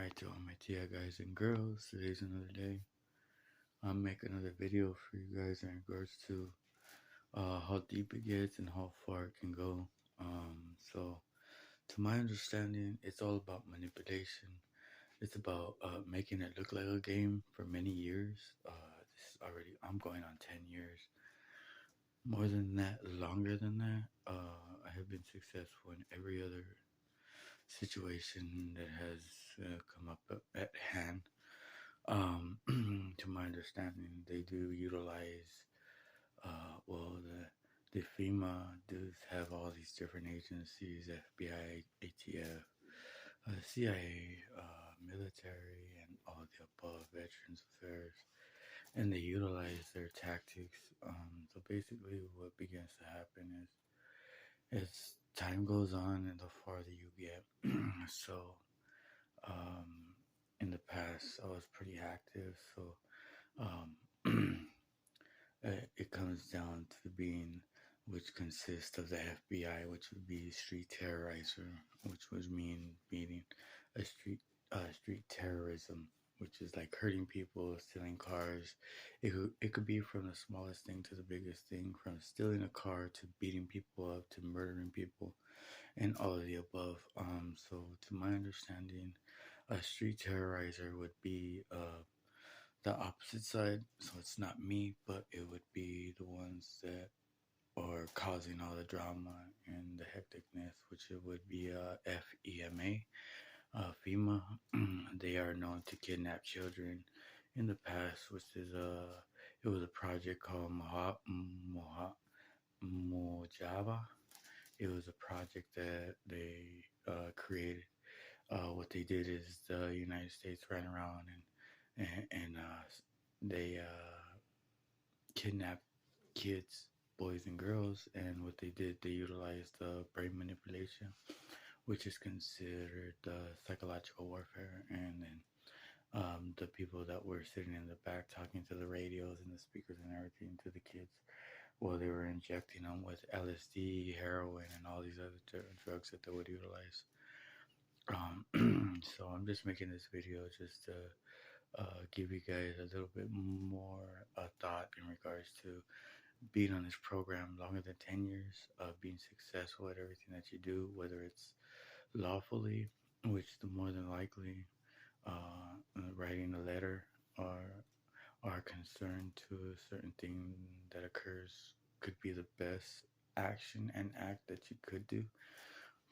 Alright, to all my TI guys and girls, today's another day. I'll make another video for you guys in regards to how deep it gets and how far it can go. So, to my understanding, it's all about manipulation. It's about making it look like a game for many years. This is already, I'm going on 10 years. More than that, longer than that, I have been successful in every other situation that has come up at hand. To my understanding, they do utilize, the FEMA does have all these different agencies, FBI, ATF, CIA, military, and all the above, Veterans Affairs, and they utilize their tactics. So basically, what begins to happen is as time goes on and the farther you get, so um, in the past, I was pretty active, so um, it comes down to being, which consists of the FBI, which would be street terrorizer, which would mean beating a street terrorism, which is like hurting people, stealing cars. It could be from the smallest thing to the biggest thing, from stealing a car to beating people up to murdering people, and all of the above. So to my understanding, a street terrorizer would be the opposite side. So it's not me, but it would be the ones that are causing all the drama and the hecticness, which it would be FEMA, FEMA. They are known to kidnap children in the past, which is it was a project called Mojava. It was a project that they created. What they did is the United States ran around and they kidnapped kids, boys and girls, and what they did, they utilized brain manipulation, which is considered psychological warfare, and then the people that were sitting in the back talking to the radios and the speakers and everything to the kids while they were injecting them with LSD, heroin, and all these other drugs that they would utilize. So I'm just making this video just to give you guys a little bit more thought in regards to being on this program longer than 10 years, being successful at everything that you do, whether it's lawfully, which the more than likely writing a letter or are concerned to a certain thing that occurs could be the best action and act that you could do.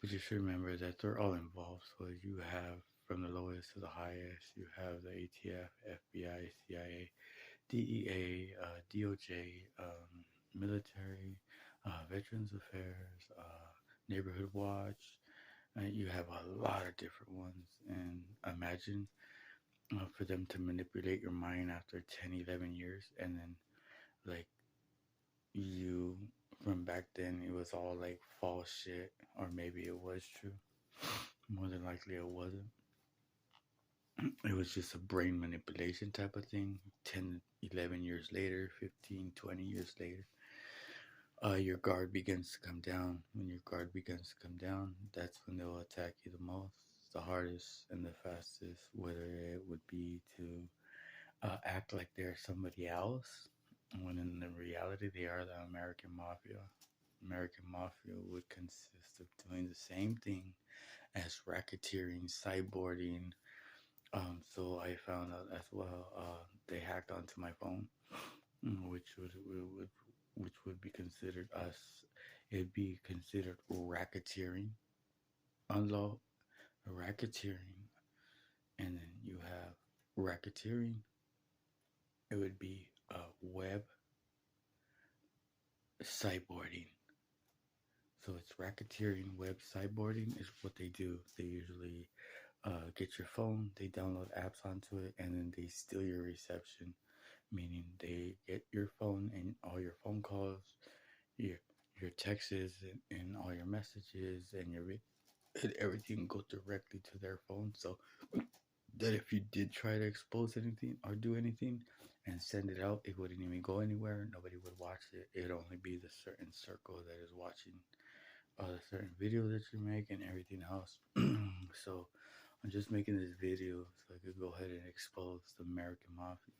But just remember that they're all involved. So you have from the lowest to the highest, you have the ATF, FBI, CIA, DEA, DOJ, military, Veterans Affairs, Neighborhood Watch. You have a lot of different ones. And imagine for them to manipulate your mind after 10, 11 years. And then, like, you, from back then, it was all like false shit. Or maybe it was true. More than likely, it wasn't. It was just a brain manipulation type of thing. 10, 11 years later, 15, 20 years later, your guard begins to come down. When your guard begins to come down, that's when they'll attack you the most, the hardest, and the fastest. Whether it would be to act like they're somebody else, when in the reality they are the American Mafia. American Mafia would consist of doing the same thing as racketeering, cyborging. So I found out as well. They hacked onto my phone, which would be considered us. It'd be considered racketeering, unlaw racketeering, and then you have racketeering. It would be web cyborging. So it's racketeering, web cyborging is what they do. They usually get your phone, they download apps onto it, and then they steal your reception. Meaning they get your phone and all your phone calls, your your texts, and all your messages, and everything go directly to their phone. So that if you did try to expose anything or do anything and send it out, it wouldn't even go anywhere. Nobody would watch it. It'd only be the certain circle that is watching the certain video that you make and everything else. So I'm just making this video so I could go ahead and expose the American Mafia,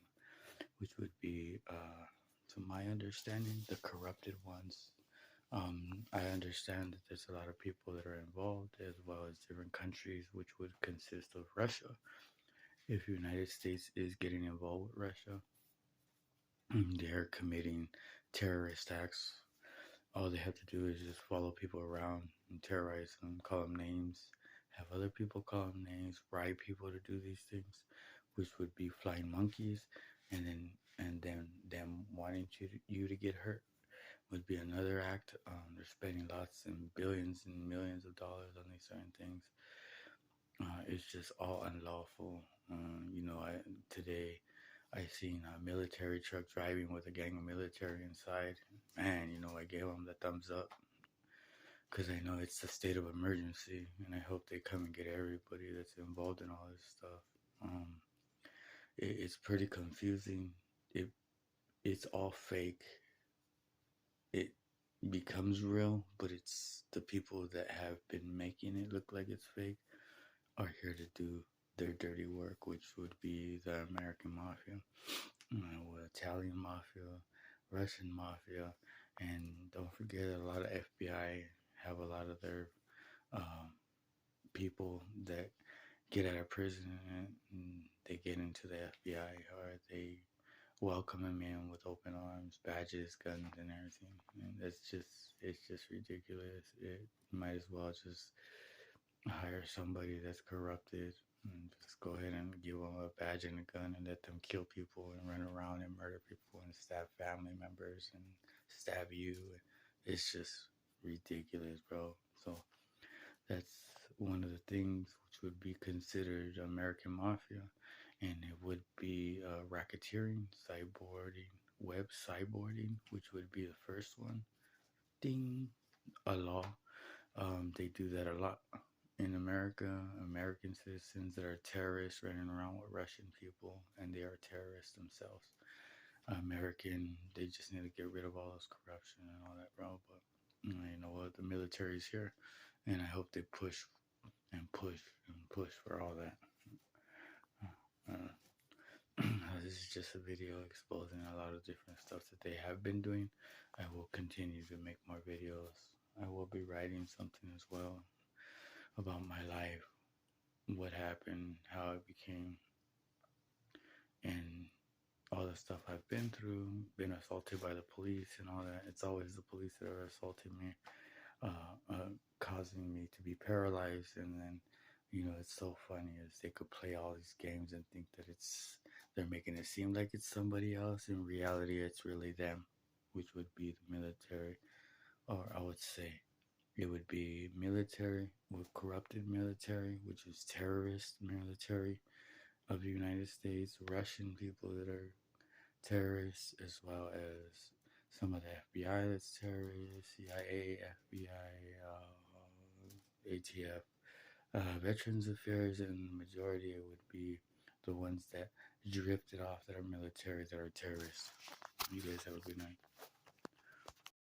which would be, to my understanding, the corrupted ones. I understand that there's a lot of people that are involved, as well as different countries, which would consist of Russia. If the United States is getting involved with Russia, they're committing terrorist acts. All they have to do is just follow people around and terrorize them, call them names, have other people call them names, bribe people to do these things, which would be flying monkeys, and then them wanting you to get hurt would be another act. They're spending lots and billions and millions of dollars on these certain things. It's just all unlawful. Today I seen a military truck driving with a gang of military inside. Man, I gave them the thumbs up because I know it's a state of emergency, and I hope they come and get everybody that's involved in all this stuff. Um, it's pretty confusing. It it's all fake. It becomes real, but it's the people that have been making it look like it's fake are here to do their dirty work, which would be the American Mafia, Italian Mafia, Russian Mafia, and don't forget a lot of FBI have a lot of their uh, people that get out of prison and they get into the FBI, or they welcome them in with open arms, badges, guns, and everything. And it's just ridiculous. You might as well just hire somebody that's corrupted and just go ahead and give them a badge and a gun and let them kill people and run around and murder people and stab family members and stab you. It's just ridiculous, bro. So that's one of the things which would be considered American Mafia, and it would be racketeering, cyborging, web cyborging, which would be the first one. Ding, a law. They do that a lot in America. American citizens that are terrorists running around with Russian people, and they are terrorists themselves. They just need to get rid of all this corruption and all that, bro. But you know what? The military's here, and I hope they push and push and push for all that. Uh, this is just a video exposing a lot of different stuff that they have been doing. I will continue to make more videos. I will be writing something as well about my life, what happened, how it became, and all the stuff I've been through, been assaulted by the police and all that. It's always the police that are assaulting me, causing me to be paralyzed. And then, it's so funny is they could play all these games and think that they're making it seem like it's somebody else. In reality, it's really them, which would be the military, or I would say it would be military with corrupted military, which is terrorist military of the United States, Russian people that are terrorists, as well as some of the FBI that's terrorists, CIA, FBI, ATF, Veterans Affairs, and the majority it would be the ones that drifted off that are military that are terrorists. You guys have a good night.